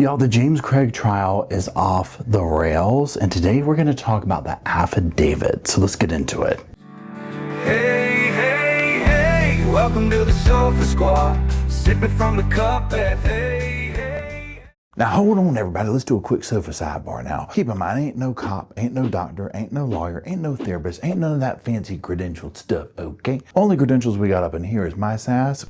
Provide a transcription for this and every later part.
Y'all, the James Craig trial is off the rails, and today we're going to talk about the affidavit. So let's get into it. Hey, hey, hey, welcome to the Sofa Squad. Sipping from the cup at hey, hey. Now hold on everybody, let's do a quick sofa sidebar now. Keep in mind, ain't no cop, ain't no doctor, ain't no lawyer, ain't no therapist, ain't none of that fancy credentialed stuff, okay? Only credentials we got up in here is my sass,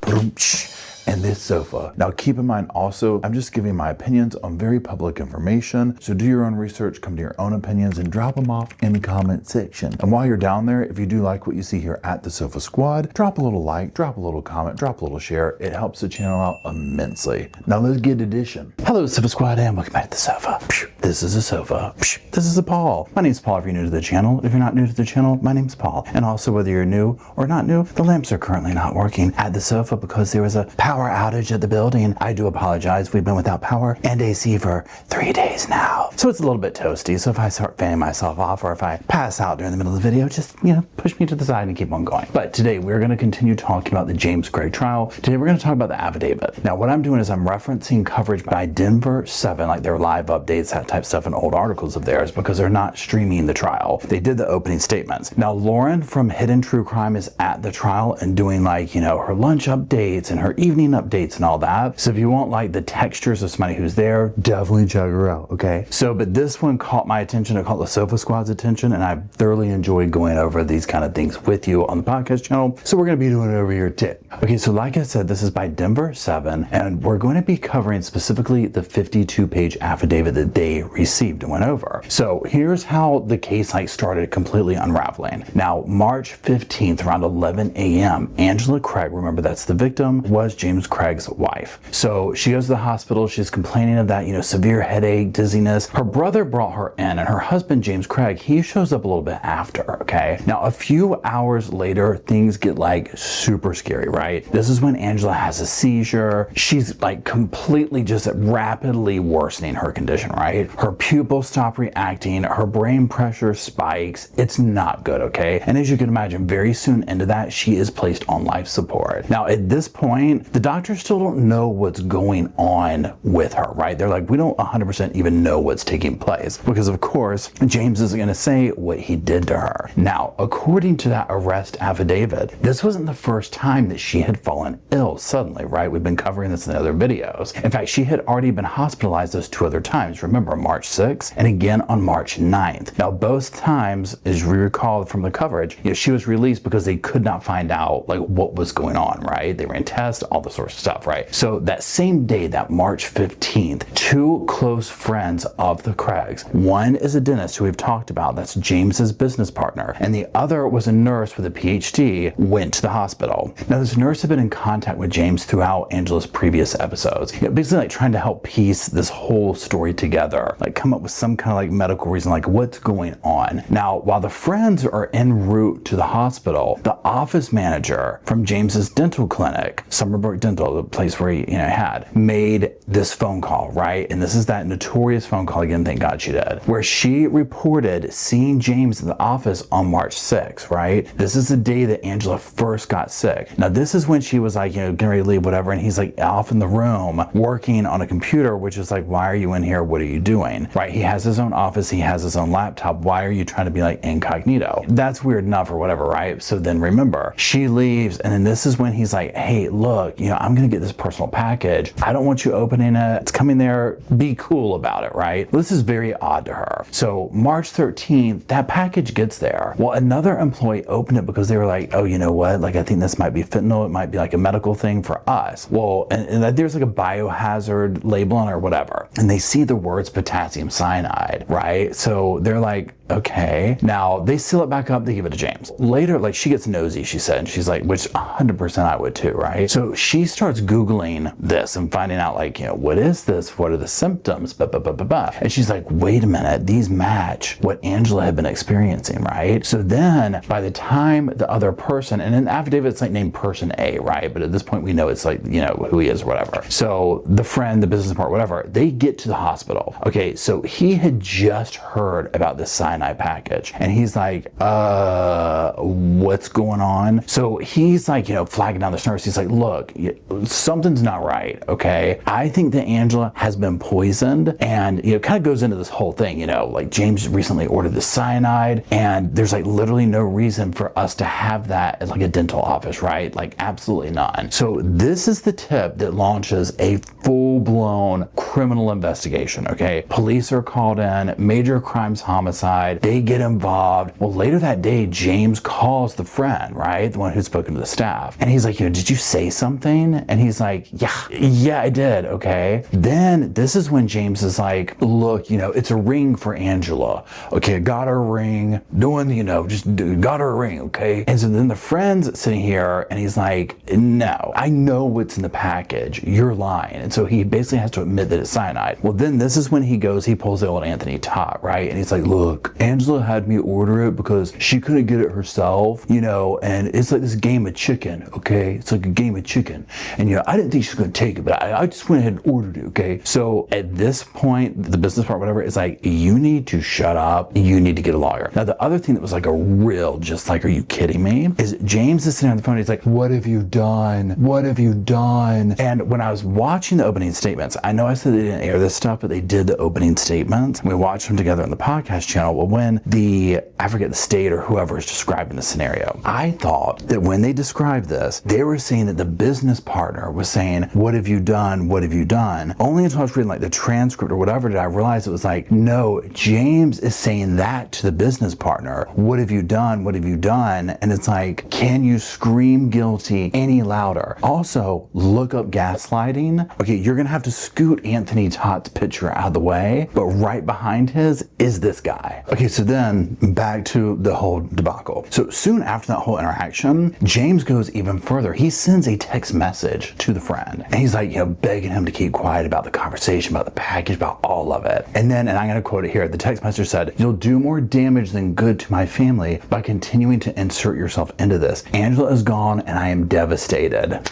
and this sofa. Now keep in mind also, I'm just giving my opinions on very public information, so do your own research, come to your own opinions, and drop them off in the comment section. And while you're down there, if you do like what you see here at the Sofa Squad, drop a little like, drop a little comment, drop a little share. It helps the channel out immensely. Now let's get edition. Hello Sofa Squad and welcome back to the sofa. This is a sofa. This is a Paul. My name's Paul if you're new to the channel. If you're not new to the channel, my name's Paul. And also whether you're new or not new, the lamps are currently not working at the sofa because there was a power outage at the building. I do apologize. We've been without power and AC for 3 days now. So it's a little bit toasty. So if I start fanning myself off or if I pass out during the middle of the video, just, push me to the side and keep on going. But today we're going to continue talking about the James Craig trial. Today we're going to talk about the affidavit. Now what I'm doing is I'm referencing coverage by Denver 7, like their live updates, that type of stuff, and old articles of theirs because they're not streaming the trial. They did the opening statements. Now Lauren from Hidden True Crime is at the trial and doing her lunch updates and her evening updates and all that. So if you want like the textures of somebody who's there, definitely check her out, okay? So, but this one caught my attention. It caught the Sofa Squad's attention, and I thoroughly enjoy going over these kind of things with you on the podcast channel. So we're going to be doing it over here too. Okay, so like I said, this is by Denver 7, and we're going to be covering specifically the 52-page affidavit that they received and went over. So here's how the case started completely unraveling. Now, March 15th, around 11 a.m., Angela Craig, remember that's the victim, was James Craig's wife. So she goes to the hospital. She's complaining of that, severe headache, dizziness. Her brother brought her in, and her husband, James Craig, he shows up a little bit after, okay? Now, a few hours later, things get super scary, right? This is when Angela has a seizure. She's completely just rapidly worsening her condition, right? Her pupils stop reacting. Her brain pressure spikes. It's not good, okay? And as you can imagine, very soon into that, she is placed on life support. Now, at this point, the doctors still don't know what's going on with her, right? They're like, we don't 100% even know what's taking place because, of course, James isn't going to say what he did to her. Now, according to that arrest affidavit, this wasn't the first time that she had fallen ill suddenly, right? We've been covering this in other videos. In fact, she had already been hospitalized those 2 other times. Remember, March 6th and again on March 9th. Now, both times, as we recall from the coverage, she was released because they could not find out what was going on, right? They ran tests, all the sorts of stuff, right? So that same day, that March 15th, 2 close friends of the Craigs, one is a dentist who we've talked about, that's James's business partner, and the other was a nurse with a PhD, went to the hospital. Now this nurse had been in contact with James throughout Angela's previous episodes, basically trying to help piece this whole story together, come up with some kind of medical reason, what's going on. Now, while the friends are en route to the hospital, the office manager from James's dental clinic, Summerbrook Dental, the place where he had, made this phone call, right? And this is that notorious phone call, again, thank God she did, where she reported seeing James in the office on March 6th, right? This is the day that Angela first got sick. Now, this is when she was getting ready to leave, whatever, and he's off in the room working on a computer, which is why are you in here? What are you doing? Right? He has his own office. He has his own laptop. Why are you trying to be incognito? That's weird enough or whatever, right? So then remember, she leaves, and then this is when he's like, hey, look, I'm going to get this personal package. I don't want you opening it. It's coming there. Be cool about it, right? This is very odd to her. So March 13th, that package gets there. Well, another employee opened it because they were like, oh, you know what? I think this might be fentanyl. It might be a medical thing for us. Well, and there's a biohazard label on it or whatever. And they see the words potassium cyanide, right? So they're like, okay. Now they seal it back up. They give it to James. Later, she gets nosy, she said. And she's like, which 100% I would too, right? So she starts Googling this and finding out what is this? What are the symptoms? And she's like, wait a minute. These match what Angela had been experiencing, right? So then by the time the other person, and in the affidavit, it's named person A, right? But at this point we know it's who he is or whatever. So the friend, the business partner, whatever, they get to the hospital. Okay. So he had just heard about this cyanide package and he's like, what's going on? So he's flagging down this nurse. He's like, look, like, something's not right, okay? I think that Angela has been poisoned, and, you know, it kind of goes into this whole thing, you know, like James recently ordered the cyanide, and there's like literally no reason for us to have that at like a dental office, right? Like absolutely none. So this is the tip that launches a full-blown criminal investigation, okay? Police are called in, major crimes homicide, they get involved. Well, later that day, James calls the friend, right? The one who's spoken to the staff. And he's like, you know, did you say something? And he's like, yeah, I did, okay? Then this is when James is like, look, you know, it's a ring for Angela. Okay, got her a ring, doing, you know, just got her a ring, okay? And so then the friend's sitting here and he's like, no, I know what's in the package. You're lying. And so he basically has to admit that it's cyanide. Well, then this is when he pulls the old Anthony Todd, right? And he's like, look, Angela had me order it because she couldn't get it herself, you know, and it's like this game of chicken, okay? It's like a game of chicken. And, you know, I didn't think she was going to take it, but I just went ahead and ordered it, okay? So at this point, the business part, whatever, is like, you need to shut up. You need to get a lawyer. Now, the other thing that was like a real, just like, are you kidding me? Is James is sitting on the phone. He's like, what have you done? What have you done? And when I was watching the opening statements, I know I said they didn't air this stuff, but they did the opening statements. We watched them together on the podcast channel. Well, when I forget the state or whoever is describing the scenario, I thought that when they described this, they were saying that the business partner was saying, what have you done? What have you done? Only until I was reading like the transcript or whatever did I realize it was like, no, James is saying that to the business partner. What have you done? What have you done? And it's like, can you scream guilty any louder? Also, look up gaslighting. Okay, you're gonna have to scoot Anthony Todd's picture out of the way, but right behind his is this guy. Okay, so then back to the whole debacle. So soon after that whole interaction, James goes even further. He sends a text message to the friend, and he's like, you know, begging him to keep quiet about the conversation, about the package, about all of it. And then, and I'm gonna quote it here, the text message said, you'll do more damage than good to my family by continuing to insert yourself into this. Angela is gone and I am devastated.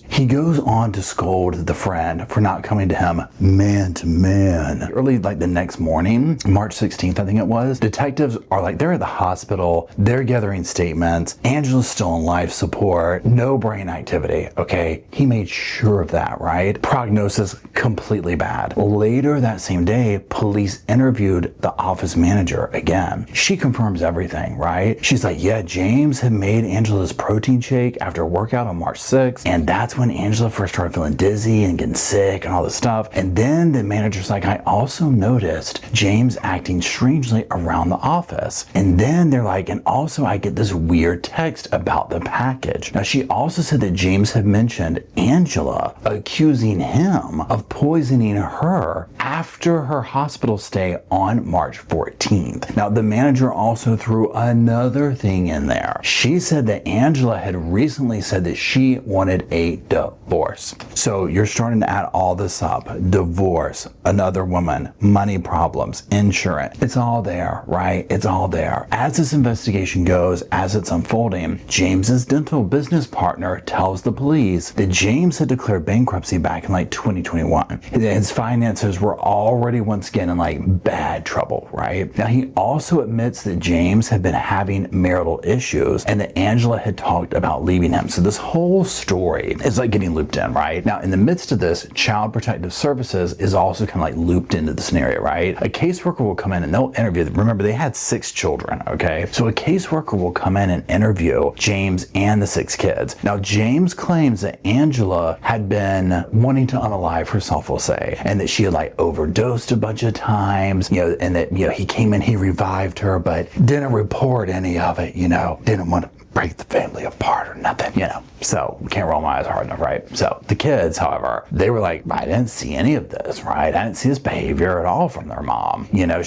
He goes on to scold the friend for not coming to him man to man. Early, like the next morning, March 16th, I think it was, detectives are like, they're at the hospital, they're gathering statements. Angela's still on life support, no brain activity, okay? He made sure of that, right? Prognosis completely bad. Later that same day, police interviewed the office manager again. She confirms everything, right? She's like, yeah, James had made Angela's protein shake after a workout on March 6th, and that's when Angela first started feeling dizzy and getting sick and all this stuff. And then the manager's like, I also noticed James acting strangely around the office. And then they're like, and also I get this weird text about the package. Now, she also said that James had mentioned Angela accusing him of poisoning her after her hospital stay on March 14th. Now, the manager also threw another thing in there. She said that Angela had recently said that she wanted a divorce. So you're starting to add all this up. Divorce, another woman, money problems, insurance. It's all there, right? It's all there. As this investigation goes, as it's unfolding, James's dental business partner tells the police that James had declared bankruptcy back in like 2021. His finances were already once again in like bad trouble, right? Now, he also admits that James had been having marital issues and that Angela had talked about leaving him. So this whole story is like getting looped in, right? Now, in the midst of this, Child Protective Services is also kind of like looped into the scenario, right? A caseworker will come in and they'll interview them. Remember, they had 6 children, okay? So a caseworker will come in and interview James and the 6 kids. Now, James claims that Angela had been wanting to unalive herself, we'll say, and that she had like overdosed a bunch of times, you know, and that, you know, he came in, he revived her, but didn't report any of it, you know, didn't want to break the family apart or nothing, you know. So can't roll my eyes hard enough, right? So the kids, however, they were like, I didn't see any of this, right? I didn't see this behavior at all from their mom. You know,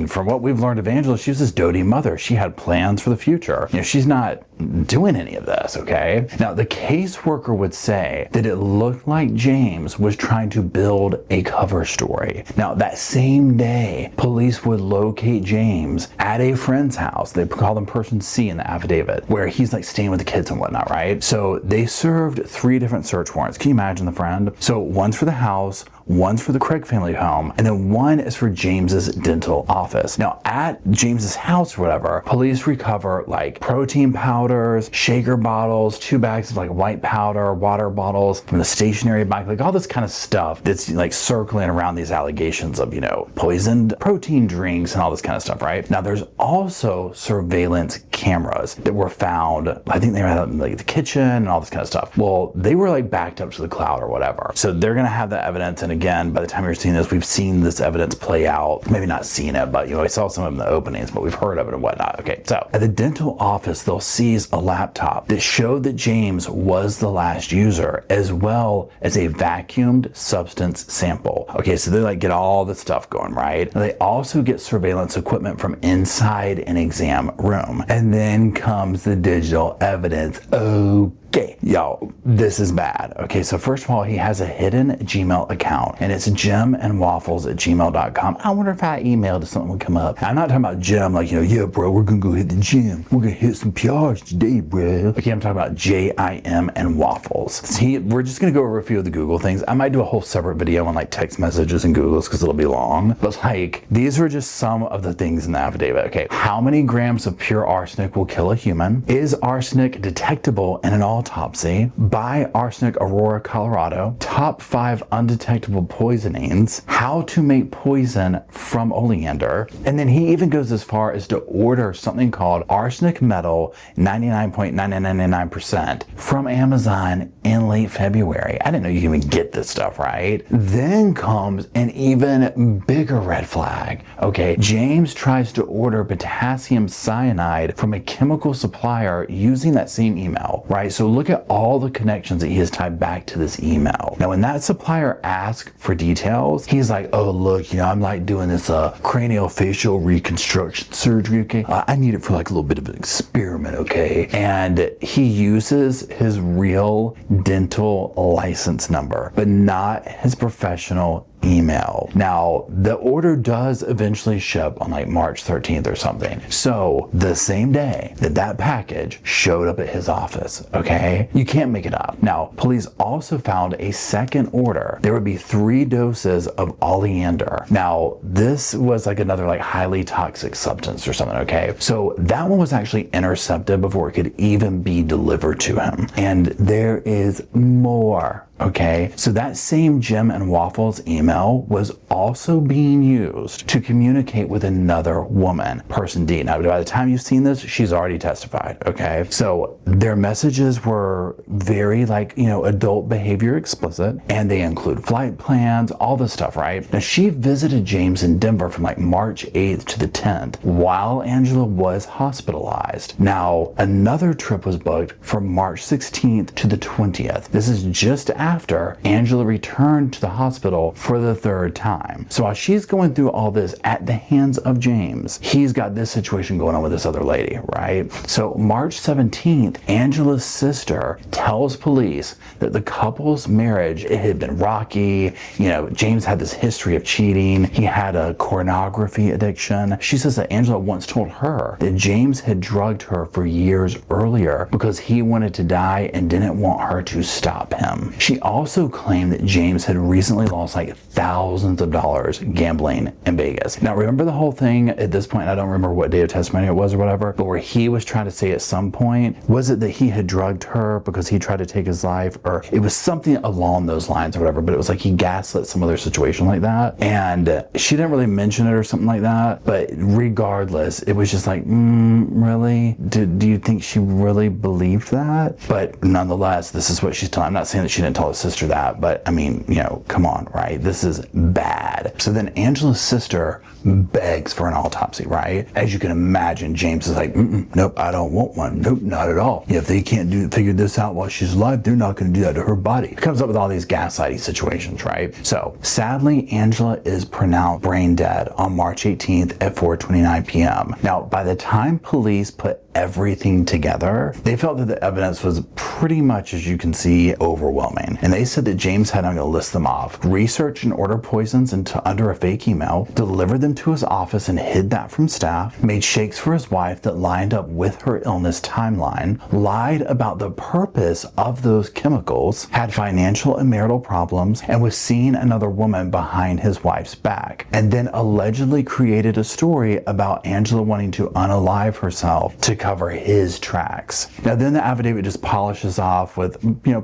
from what we've learned of Angela, she was this doting mother. She had plans for the future. You know, she's not doing any of this, okay? Now, the caseworker would say that it looked like James was trying to build a cover story. Now, that same day, police would locate James at a friend's house. They call him person C in the affidavit, where he's like staying with the kids and whatnot, right? So they served 3 different search warrants. Can you imagine the friend? So one's for the house, one's for the Craig family home, and then one is for James's dental office. Now, at James's house or whatever, police recover like protein powders, shaker bottles, 2 bags of like white powder, water bottles from the stationary bike, like all this kind of stuff that's like circling around these allegations of, you know, poisoned protein drinks and all this kind of stuff, right? Now, there's also surveillance cameras that were found. I think they were in like the kitchen and all this kind of stuff. Well, they were like backed up to the cloud or whatever. So they're gonna have that evidence. And again, by the time you're seeing this, we've seen this evidence play out. Maybe not seen it, but you know, I saw some of the openings, but we've heard of it and whatnot. Okay, so at the dental office, they'll seize a laptop that showed that James was the last user, as well as a vacuumed substance sample. Okay, so they like get all the stuff going, right? They also get surveillance equipment from inside an exam room. And then comes the digital evidence. Okay, yo, this is bad. Okay, so first of all, he has a hidden Gmail account, and it's jimandwaffles@gmail.com. I wonder if I emailed if something would come up. I'm not talking about Jim, like, you know, yeah, bro, we're gonna go hit the gym. We're gonna hit some PRs today, bro. Okay, I'm talking about JIM and Waffles. See, we're just gonna go over a few of the Google things. I might do a whole separate video on like text messages and Googles because it'll be long. But like, these were just some of the things in the affidavit. Okay, how many grams of pure arsenic will kill a human? Is arsenic detectable in an autopsy? By Arsenic, Aurora, Colorado. Top 5 undetectable poisonings. How to make poison from oleander. And then he even goes as far as to order something called arsenic metal 99.9999% from Amazon in late February. I didn't know you could even get this stuff, right? Then comes an even bigger red flag. Okay, James tries to order potassium cyanide from a chemical supplier using that same email, right? So look at all the connections that he has tied back to this email. Now, when that supplier asks for details, he's like, oh, look, you know, I'm like doing this craniofacial reconstruction surgery, okay? I need it for like a little bit of an experiment, okay? And he uses his real dental license number, but not his professional email. Now, the order does eventually ship on like March 13th or something. So the same day that that package showed up at his office, okay? You can't make it up. Now, police also found a second order. There would be 3 doses of oleander. Now, this was like another like highly toxic substance or something, okay? So that one was actually intercepted before it could even be delivered to him. And there is more. Okay, so that same Jim and Waffles email was also being used to communicate with another woman, person D. Now, by the time you've seen this, she's already testified, okay? So their messages were very like, you know, adult behavior explicit, and they include flight plans, all this stuff, right? Now, she visited James in Denver from like March 8th to the 10th while Angela was hospitalized. Now, another trip was booked from March 16th to the 20th. This is just after Angela returned to the hospital for the 3rd time. So while she's going through all this at the hands of James, he's got this situation going on with this other lady, right? So March 17th, Angela's sister tells police that the couple's marriage, it had been rocky. You know, James had this history of cheating. He had a pornography addiction. She says that Angela once told her that James had drugged her for years earlier because he wanted to die and didn't want her to stop him. She also claimed that James had recently lost like thousands of dollars gambling in Vegas. Now, remember the whole thing at this point, I don't remember what day of testimony it was or whatever, but where he was trying to say at some point, was it that he had drugged her because he tried to take his life, or it was something along those lines or whatever, but it was like he gaslit some other situation like that. And she didn't really mention it or something like that, but regardless, it was just like, really? Do you think she really believed that? But nonetheless, this is what she's telling. I'm not saying that she didn't tell his sister that, but I mean, you know, come on, right? This is bad. So then Angela's sister begs for an autopsy, right? As you can imagine, James is like, nope, I don't want one. Nope, not at all. If they can't figure this out while she's alive, they're not going to do that to her body. It comes up with all these gaslighting situations, right? So sadly, Angela is pronounced brain dead on March 18th at 4:29 p.m. Now, by the time police put everything together, they felt that the evidence was pretty much, as you can see, overwhelming. And they said that James had, I'm going to list them off, researched and ordered poisons under a fake email, delivered them to his office and hid that from staff, made shakes for his wife that lined up with her illness timeline, lied about the purpose of those chemicals, had financial and marital problems, and was seeing another woman behind his wife's back, and then allegedly created a story about Angela wanting to unalive herself to cover his tracks. Now then the affidavit just polishes off with,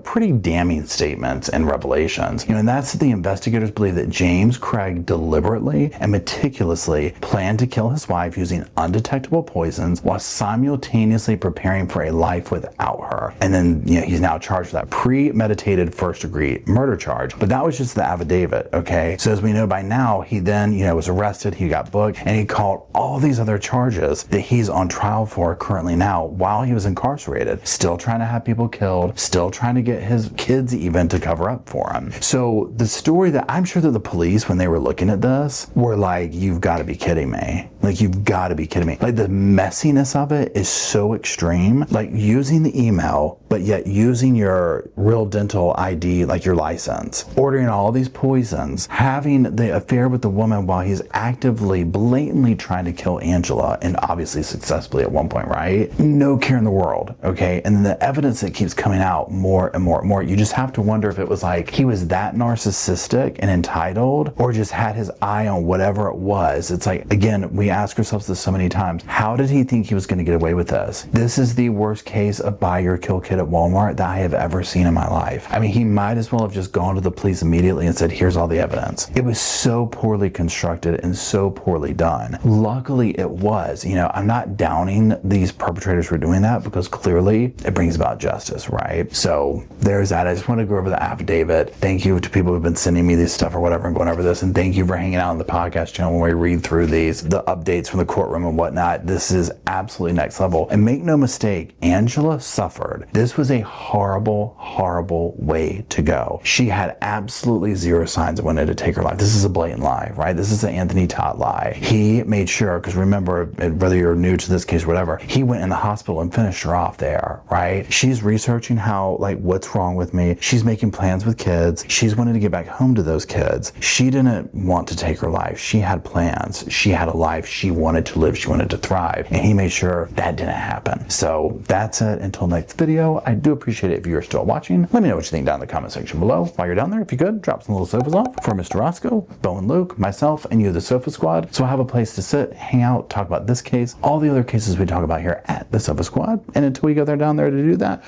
pretty damning statements and revelations. And that's that the investigators believe that James Craig deliberately and meticulously planned to kill his wife using undetectable poisons while simultaneously preparing for a life without her. And then, he's now charged with that premeditated first-degree murder charge. But that was just the affidavit, okay? So as we know by now, he then, was arrested, he got booked, and he called all these other charges that he's on trial for currently now while he was incarcerated. Still trying to have people killed, still trying to get his kids even to cover up for him. So the story that I'm sure that the police, when they were looking at this, were like, you've got to be kidding me. Like, you've got to be kidding me. Like, the messiness of it is so extreme. Like, using the email, but yet using your real dental ID, like your license, ordering all these poisons, having the affair with the woman while he's actively, blatantly trying to kill Angela, and obviously successfully at one point, right? No care in the world, okay? And then the evidence that keeps coming out more and more and more, you just have to wonder if it was like he was that narcissistic and entitled, or just had his eye on whatever it was. It's like, again, we ask ourselves this so many times, how did he think he was going to get away with this? This is the worst case of buy your kill kit at Walmart that I have ever seen in my life. I mean, he might as well have just gone to the police immediately and said, here's all the evidence. It was so poorly constructed and so poorly done. Luckily it was. I'm not downing these perpetrators for doing that, because clearly it brings about justice, right? So there's that. I just want to go over the affidavit. Thank you to people who've been sending me this stuff or whatever and going over this, and thank you for hanging out on the podcast channel when we read through these, the updates from the courtroom and whatnot. This is absolutely next level. And make no mistake, Angela suffered. This was a horrible, horrible way to go. She had absolutely zero signs of wanting to take her life. This is a blatant lie, right? This is an Anthony Todd lie. He made sure, because remember, whether you're new to this case or whatever, he went in the hospital and finished her off there, right? She's researching how, what's wrong with me. She's making plans with kids. She's wanting to get back home to those kids. She didn't want to take her life. She had plans. She had a life she wanted to live. She wanted to thrive. And he made sure that didn't happen. So that's it. Until next video, I do appreciate it if you're still watching. Let me know what you think down in the comment section below. While you're down there, if you could, drop some little sofas off for Mr. Roscoe, Bo and Luke, myself, and you, the Sofa Squad. So I have a place to sit, hang out, talk about this case, all the other cases we talk about here at the Sofa Squad. And until we go down there to do that,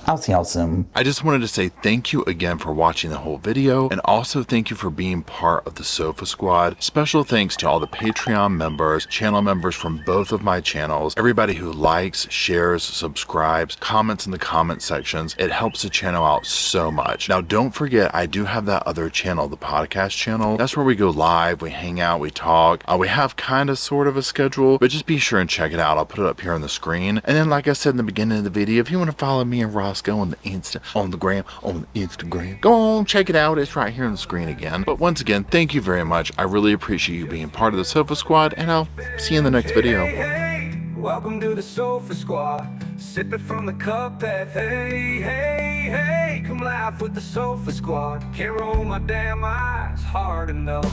I'll see y'all soon. I just wanted to say thank you again for watching the whole video, and also thank you for being part of the Sofa Squad. Special thanks to all the Patreon members, channel members from both of my channels, everybody who likes, shares, subscribes, comments in the comment sections. It helps the channel out so much. Now don't forget, I do have that other channel, the podcast channel. That's where we go live, we hang out, we talk. We have kind of sort of a schedule, but just be sure and check it out. I'll put it up here on the screen. And then, like I said in the beginning of the video, if you want to follow me and Ross on the Instagram, go on, check it out. It's right here on the screen again. But once again, thank you very much. I really appreciate you being part of the Sofa Squad, and I'll see you in the next video. Hey, welcome to the Sofa Squad, sipping from the cup that hey, come laugh with the Sofa Squad. Can't roll my damn eyes hard enough.